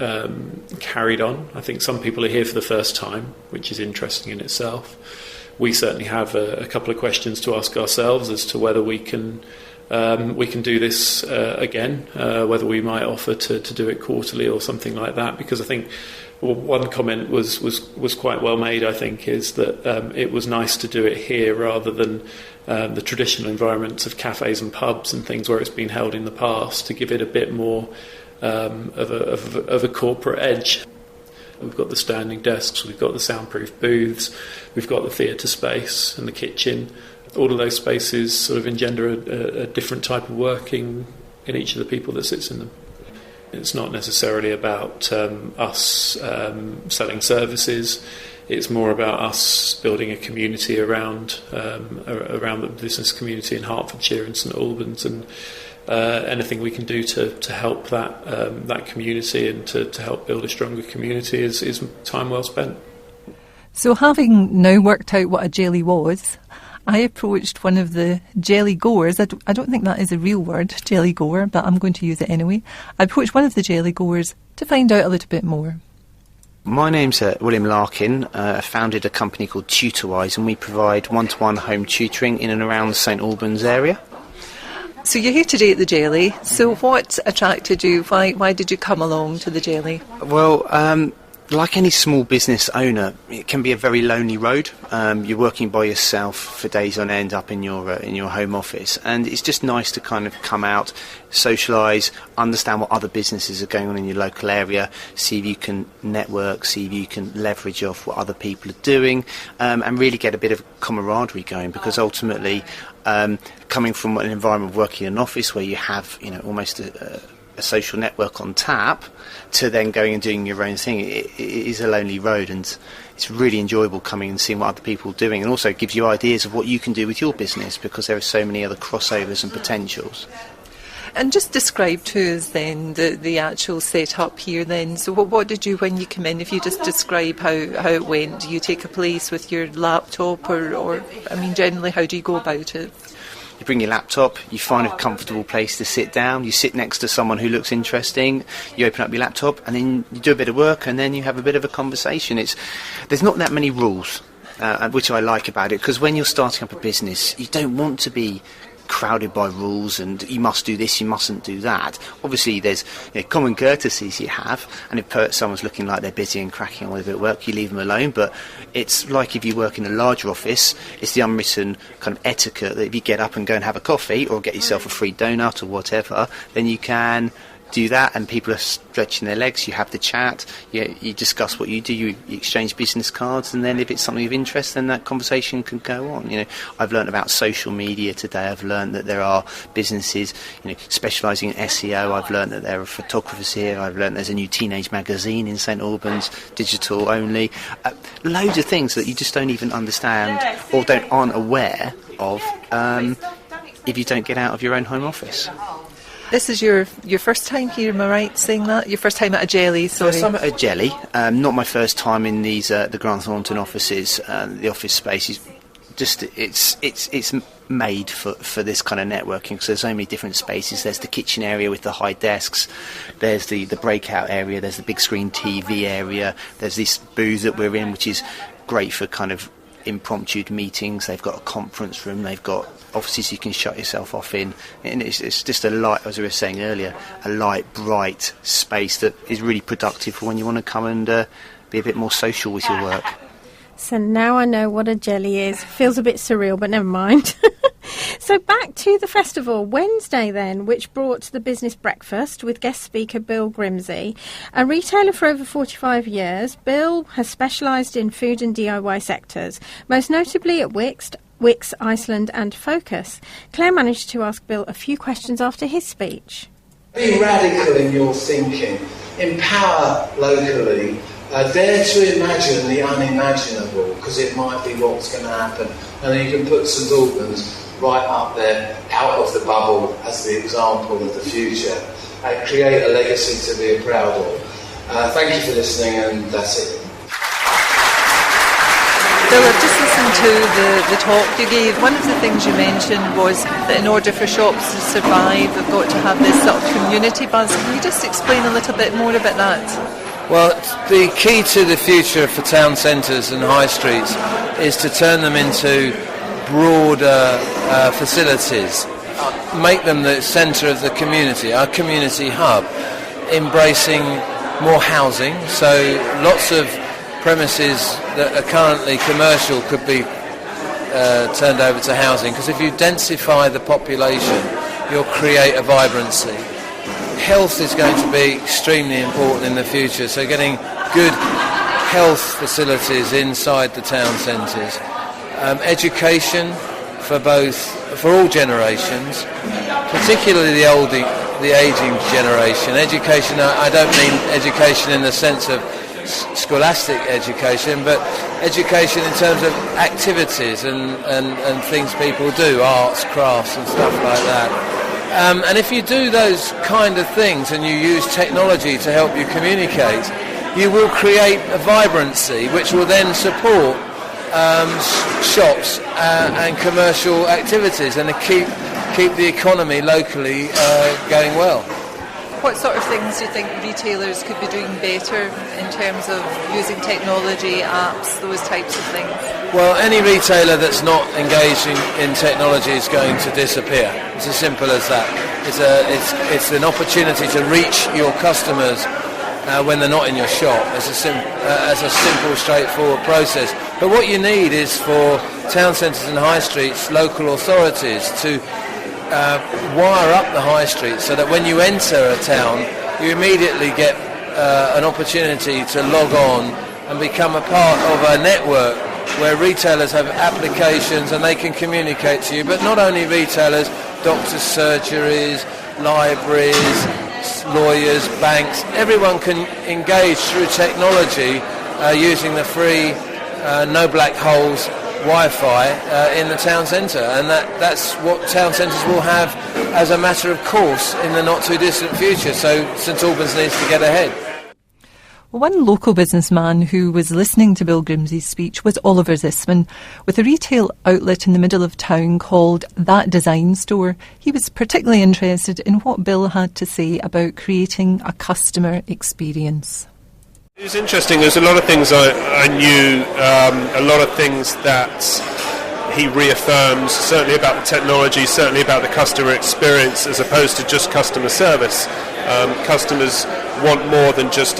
carried on. I think some people are here for the first time, which is interesting in itself. We certainly have a couple of questions to ask ourselves as to whether we can do this again, whether we might offer to do it quarterly or something like that, because I think one comment was quite well made, I think, is that it was nice to do it here rather than the traditional environments of cafes and pubs and things where it's been held in the past, to give it a bit more of a corporate edge. We've got the standing desks, we've got the soundproof booths, we've got the theatre space and the kitchen. All of those spaces sort of engender a different type of working in each of the people that sits in them. It's not necessarily about us selling services. It's more about us building a community around the business community in Hertfordshire and St Albans, and anything we can do to help that community and to help build a stronger community is time well spent. So, having now worked out what a jelly was, I approached one of the jelly goers. I don't think that is a real word, jelly goer, but I'm going to use it anyway. I approached one of the jelly goers to find out a little bit more. My name's William Larkin. I founded a company called Tutorwise, and we provide one-to-one home tutoring in and around the St Albans area. So you're here today at the jelly. So what attracted you? Why did you come along to the jelly? Well, like any small business owner, it can be a very lonely road. You're working by yourself for days on end up in your home office, and it's just nice to kind of come out, socialise, understand what other businesses are going on in your local area, see if you can network, see if you can leverage off what other people are doing, and really get a bit of camaraderie going, because ultimately, coming from an environment of working in an office where you have, almost a social network on tap, to then going and doing your own thing, it is a lonely road, and it's really enjoyable coming and seeing what other people are doing, and also gives you ideas of what you can do with your business, because there are so many other crossovers and potentials. And just describe to us then the actual setup here then. So what did you, when you come in, if you just describe how it went, do you take a place with your laptop or generally how do you go about it? You bring your laptop, you find a comfortable place to sit down, you sit next to someone who looks interesting, you open up your laptop and then you do a bit of work and then you have a bit of a conversation. There's not that many rules, which I like about it, because when you're starting up a business, you don't want to be crowded by rules and you must do this, you mustn't do that. Obviously there's common courtesies you have, and if someone's looking like they're busy and cracking on with a bit of work, you leave them alone. But it's like if you work in a larger office, it's the unwritten kind of etiquette that if you get up and go and have a coffee or get yourself a free donut or whatever, then you can do that, and people are stretching their legs, you have the chat, you discuss what you do, you exchange business cards, and then if it's something of interest, then that conversation can go on. I've learned about social media today, I've learned that there are businesses specialising in SEO, I've learned that there are photographers here, I've learned there's a new teenage magazine in St Albans, digital only, loads of things that you just don't even understand or aren't aware of if you don't get out of your own home office. This is your first time here, am I right saying that? Your first time at a Jelly, sorry. First time at a Jelly, not my first time in these the Grant Thornton offices. The office space is just it's made for this kind of networking, because there's so many different spaces. There's the kitchen area with the high desks, there's the breakout area, there's the big screen TV area, there's this booth that we're in, which is great for kind of impromptu meetings. They've got a conference room, they've got offices you can shut yourself off in, and it's just a light, as we were saying earlier, a light, bright space that is really productive for when you want to come and be a bit more social with your work. So now I know what a jelly is. Feels a bit surreal, but never mind. So back to the festival. Wednesday then, which brought the business breakfast with guest speaker Bill Grimsey. A retailer for over 45 years, Bill has specialised in food and DIY sectors, most notably at Wix, Iceland and Focus. Claire managed to ask Bill a few questions after his speech. Be radical in your thinking, empower locally, dare to imagine the unimaginable, because it might be what's going to happen, and then you can put St Albans right up there, out of the bubble, as the example of the future, and create a legacy to be proud of. Thank you for listening, and that's it. Bill, I've just listened to the talk you gave. One of the things you mentioned was that in order for shops to survive, they've got to have this sort of community buzz. Can you just explain a little bit more about that? Well, the key to the future for town centres and high streets is to turn them into broader facilities, make them the centre of the community, our community hub, embracing more housing, so lots of premises that are currently commercial could be turned over to housing, because if you densify the population, you'll create a vibrancy. Health is going to be extremely important in the future, so getting good health facilities inside the town centres. Education for all generations, particularly the ageing generation. Education, I don't mean education in the sense of scholastic education, but education in terms of activities and things people do, arts, crafts and stuff like that. And if you do those kind of things and you use technology to help you communicate, you will create a vibrancy which will then support shops and commercial activities and keep the economy locally going well. What sort of things do you think retailers could be doing better in terms of using technology, apps, those types of things? Well, any retailer that's not engaging in technology is going to disappear. It's as simple as that. It's an opportunity to reach your customers when they're not in your shop as a simple, straightforward process. But what you need is for town centres and high streets, local authorities to wire up the high street so that when you enter a town, you immediately get an opportunity to log on and become a part of a network where retailers have applications and they can communicate to you. But not only retailers, doctors, surgeries, libraries, lawyers, banks, everyone can engage through technology using the free no black holes Wi-Fi in the town centre, and that's what town centres will have as a matter of course in the not too distant future. So St Albans needs to get ahead. One local businessman who was listening to Bill Grimsey's speech was Oliver Zisman, with a retail outlet in the middle of town called That Design Store. He was particularly interested in what Bill had to say about creating a customer experience. It was interesting. There's a lot of things I knew, a lot of things that he reaffirms, certainly about the technology, certainly about the customer experience, as opposed to just customer service. Customers want more than just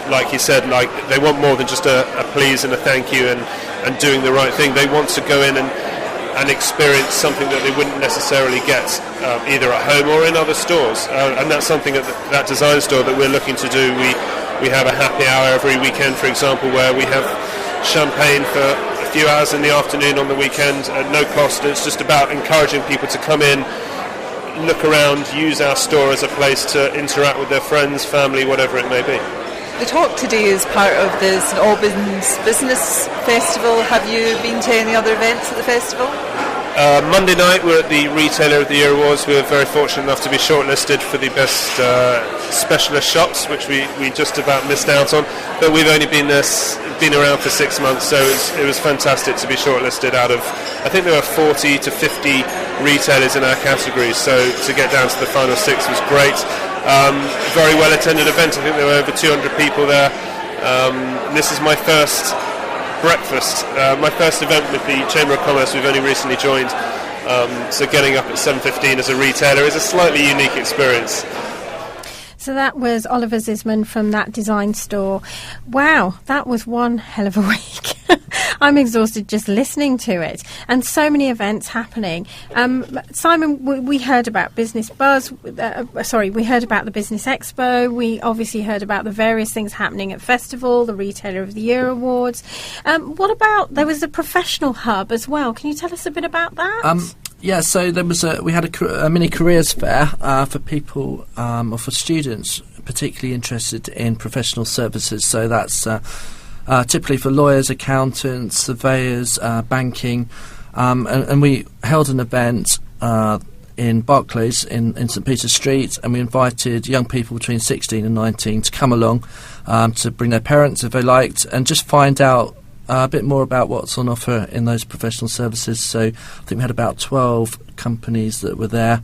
like he said, they want more than just a please and a thank you and doing the right thing. They want to go in and experience something that they wouldn't necessarily get either at home or in other stores. And that's something at that design store that we're looking to do. We have a happy hour every weekend, for example, where we have champagne for a few hours in the afternoon on the weekend at no cost. It's just about encouraging people to come in, look around, use our store as a place to interact with their friends, family, whatever it may be. The talk today is part of the St Albans Business Festival. Have you been to any other events at the festival? Monday night we're at the Retailer of the Year Awards. We were very fortunate enough to be shortlisted for the best specialist shops, which we just about missed out on. But we've only been around for 6 months, so it was fantastic to be shortlisted out of, I think there were 40 to 50 retailers in our category, so to get down to the final 6 was great. Very well attended event. I think there were over 200 people there. This is my first breakfast, my first event with the Chamber of Commerce. We've only recently joined, so getting up at 7:15 as a retailer is a slightly unique experience. So that was Oliver Zisman from That Design Store. Wow, that was one hell of a week. I'm exhausted just listening to it. And so many events happening. Simon, we heard about Business Buzz. We heard about the Business Expo. We obviously heard about the various things happening at Festival, the Retailer of the Year Awards. What about, there was the Professional Hub as well. Can you tell us a bit about that? Yeah, so there was we had a mini careers fair for people or for students particularly interested in professional services. So that's typically for lawyers, accountants, surveyors, banking, and we held an event in Barclays in St Peter's Street, and we invited young people between 16 and 19 to come along to bring their parents if they liked, and just find out a bit more about what's on offer in those professional services. So I think we had about 12 companies that were there.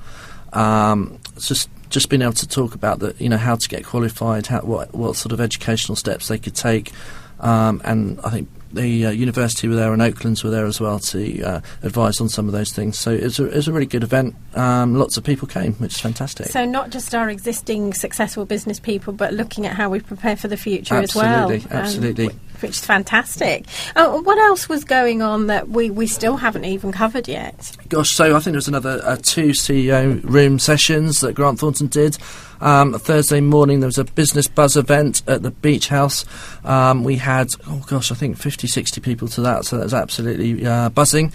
Just being able to talk about how to get qualified, what sort of educational steps they could take, and I think the university were there and Oaklands were there as well to advise on some of those things. So it was a really good event. Lots of people came, which is fantastic. So not just our existing successful business people, but looking at how we prepare for the future as well. Absolutely. Which is fantastic. What else was going on that we still haven't even covered yet? Gosh, so I think there was another 2 CEO room sessions that Grant Thornton did. Thursday morning there was a Business Buzz event at the Beach House. We had, I think 50, 60 people to that, so that was absolutely buzzing.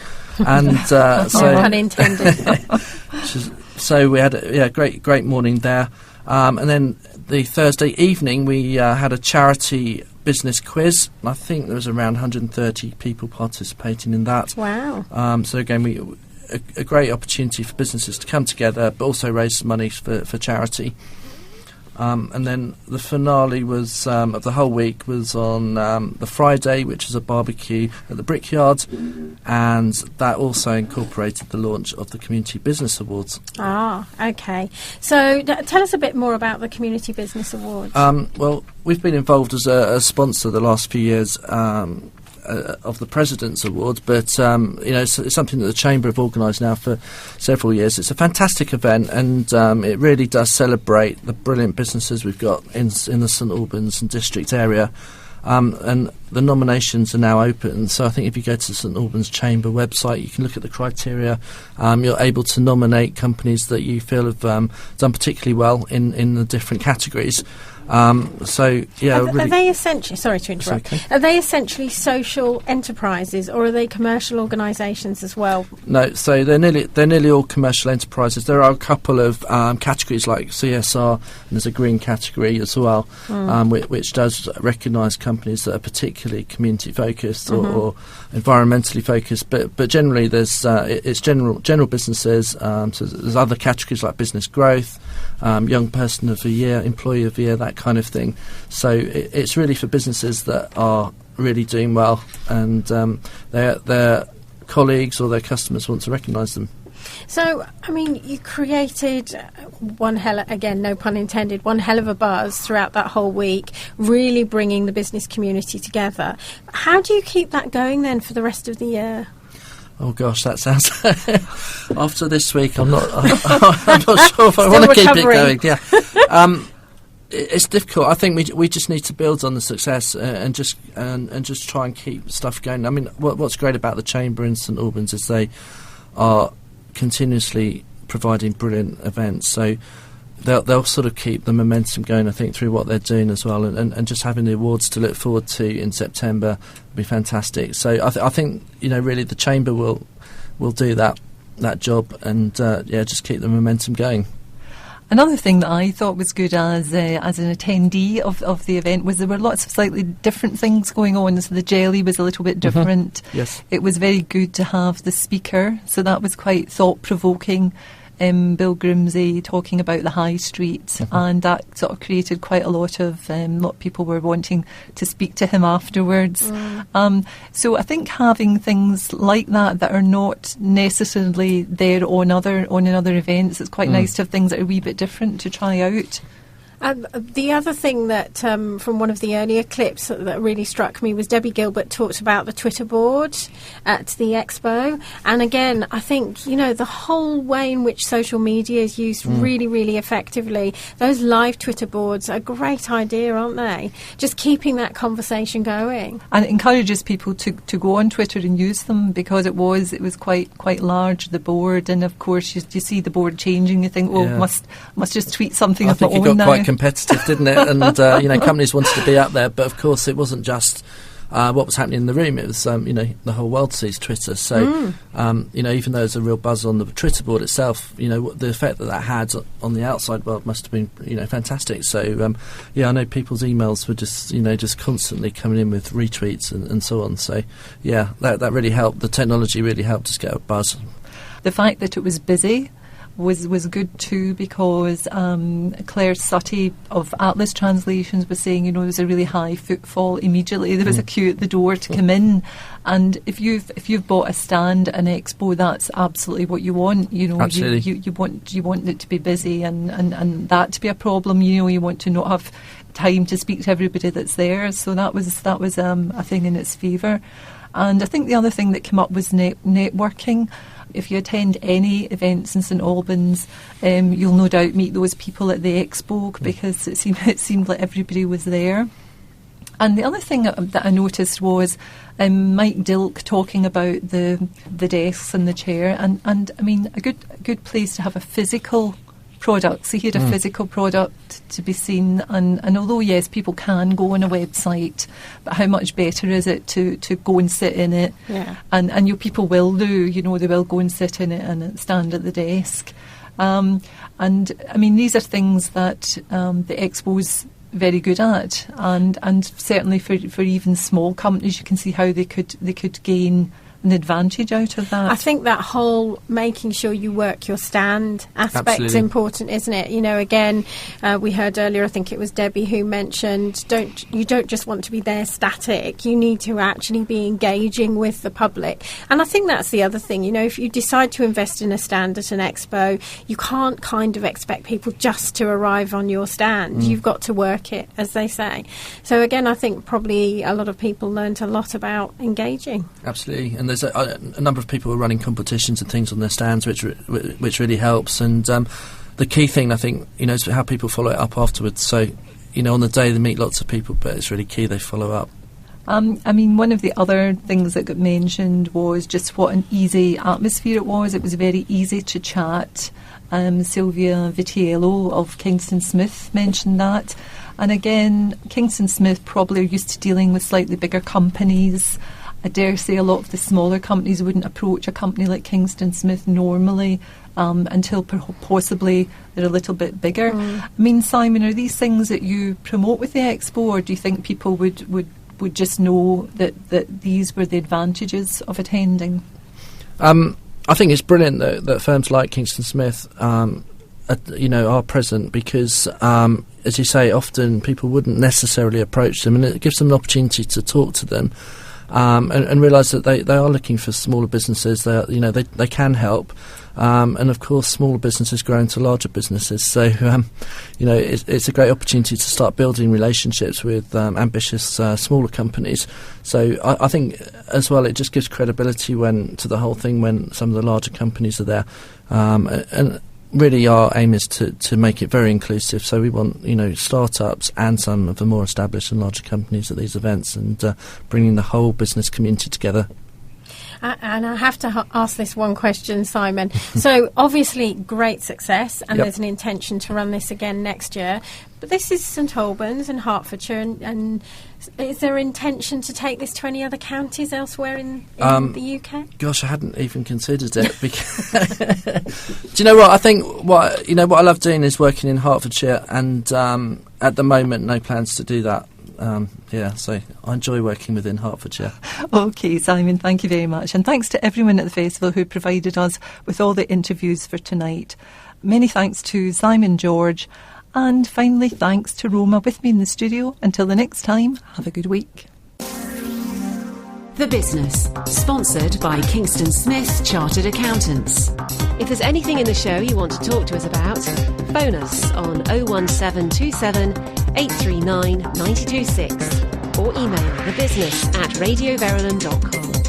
And so pun intended. So we had a great morning there. And then the Thursday evening we had a charity business quiz. I think there was around 130 people participating in that. Wow. So again, a great opportunity for businesses to come together, but also raise some money for charity. And then the finale was of the whole week was on the Friday, which was a barbecue at the Brickyard, and that also incorporated the launch of the Community Business Awards. Ah, okay. So tell us a bit more about the Community Business Awards. Well, we've been involved as a sponsor the last few years, of the President's Awards, but it's something that the Chamber have organised now for several years. It's a fantastic event, and it really does celebrate the brilliant businesses we've got in the St Albans and district area. And the nominations are now open, so I think if you go to the St Albans Chamber website, you can look at the criteria. You're able to nominate companies that you feel have done particularly well in the different categories. Are they essentially? Sorry to interrupt. Okay. Are they essentially social enterprises, or are they commercial organisations as well? No, so they're nearly all commercial enterprises. There are a couple of categories like CSR, and there's a green category as well, which does recognise companies that are particularly community focused or environmentally focused. But generally, it's general businesses. So there's other categories like business growth, young person of the year, employee of the year, that kind of thing. So it's really for businesses that are really doing well, and their colleagues or their customers want to recognise them. So, I mean, you created again, no pun intended, one hell of a buzz throughout that whole week, really bringing the business community together. How do you keep that going then for the rest of the year? Oh gosh, that sounds. After this week, I'm not sure if I want to keep it going. Yeah, it's difficult. I think we just need to build on the success and just try and keep stuff going. I mean, what's great about the Chamber in St Albans is they are continuously providing brilliant events. So they'll sort of keep the momentum going, I think, through what they're doing as well, and just having the awards to look forward to in September will be fantastic. So I think really the Chamber will do that job, and just keep the momentum going. Another thing that I thought was good as an attendee of the event was there were lots of slightly different things going on. So the jelly was a little bit different. Yes. It was very good to have the speaker, so that was quite thought-provoking. Bill Grimsey talking about the high street, and that sort of created quite a lot of people were wanting to speak to him afterwards. So I think having things like that are not necessarily there on other events, it's quite nice to have things that are a wee bit different to try out. The other thing that, from one of the earlier clips that really struck me was Debbie Gilbert talked about the Twitter board at the Expo. And again, I think, the whole way in which social media is used really, really effectively, those live Twitter boards are a great idea, aren't they? Just keeping that conversation going. And it encourages people to go on Twitter and use them, because it was quite large, the board. And of course, you see the board changing, you think, must just tweet something of my own now. Competitive, didn't it? And companies wanted to be out there, but of course it wasn't just what was happening in the room. It was the whole world sees Twitter. So even though there's a real buzz on the Twitter board itself, the effect that had on the outside world must have been fantastic. So I know people's emails were just constantly coming in with retweets and so on. So that really helped. The technology really helped us get a buzz. The fact that it was busy was good too, because Claire Sutty of Atlas Translations was saying, there was a really high footfall immediately. There was a queue at the door to come in, and if you've bought a stand at an expo, that's absolutely what you want. Absolutely. You want it to be busy, and that to be a problem. You want to not have time to speak to everybody that's there. So that was a thing in its favour. And I think the other thing that came up was networking. If you attend any events in St Albans, you'll no doubt meet those people at the expo, because it seemed like everybody was there. And the other thing that I noticed was Mike Dilk talking about the desks and the chair, and I mean a good place to have a physical product. So he had a physical product to be seen, and although yes, people can go on a website, but how much better is it to go and sit in it? Yeah. And your people will do, they will go and sit in it and stand at the desk. And I mean, these are things that the Expo's very good at, and certainly for even small companies, you can see how they could gain an advantage out of that. I think that whole making sure you work your stand aspect is important, isn't it? You know, again, we heard earlier, I think it was Debbie who mentioned, you don't just want to be there static. You need to actually be engaging with the public. And I think that's the other thing. You know, if you decide to invest in a stand at an expo, you can't kind of expect people just to arrive on your stand. You've got to work it, as they say. So again, I think probably a lot of people learned a lot about engaging. Absolutely, and there's a number of people who are running competitions and things on their stands, which really helps. And the key thing, I think, you know, is how people follow it up afterwards. So, you know, on the day they meet lots of people, but it's really key they follow up. I mean, one of the other things that got mentioned was just what an easy atmosphere it was. It was very easy to chat. Sylvia Vitiello of Kingston Smith mentioned that. And again, Kingston Smith probably are used to dealing with slightly bigger companies. I dare say a lot of the smaller companies wouldn't approach a company like Kingston Smith normally until possibly they're a little bit bigger. I mean, Simon, are these things that you promote with the expo, or do you think people would just know that these were the advantages of attending? I think it's brilliant that firms like Kingston Smith are present, because as you say, often people wouldn't necessarily approach them, and it gives them an opportunity to talk to them and realise that they are looking for smaller businesses. They can help, and of course smaller businesses grow into larger businesses, so it's a great opportunity to start building relationships with ambitious smaller companies. So I think as well it just gives credibility to the whole thing when some of the larger companies are there, and really our aim is to make it very inclusive. So we want, you know, startups and some of the more established and larger companies at these events, and bringing the whole business community together. And I have to ask this one question, Simon. So obviously great success, and there's an intention to run this again next year. But this is St Albans and Hertfordshire, and is there intention to take this to any other counties elsewhere in the UK? Gosh, I hadn't even considered it. Do you know what? I think what I love doing is working in Hertfordshire, and at the moment, no plans to do that. So I enjoy working within Hertfordshire. OK, Simon, thank you very much. And thanks to everyone at the festival who provided us with all the interviews for tonight. Many thanks to Simon George. And finally, thanks to Roma with me in the studio. Until the next time, have a good week. The Business, sponsored by Kingston Smith Chartered Accountants. If there's anything in the show you want to talk to us about, phone us on 01727 839 926 or email thebusiness@radioverulam.com.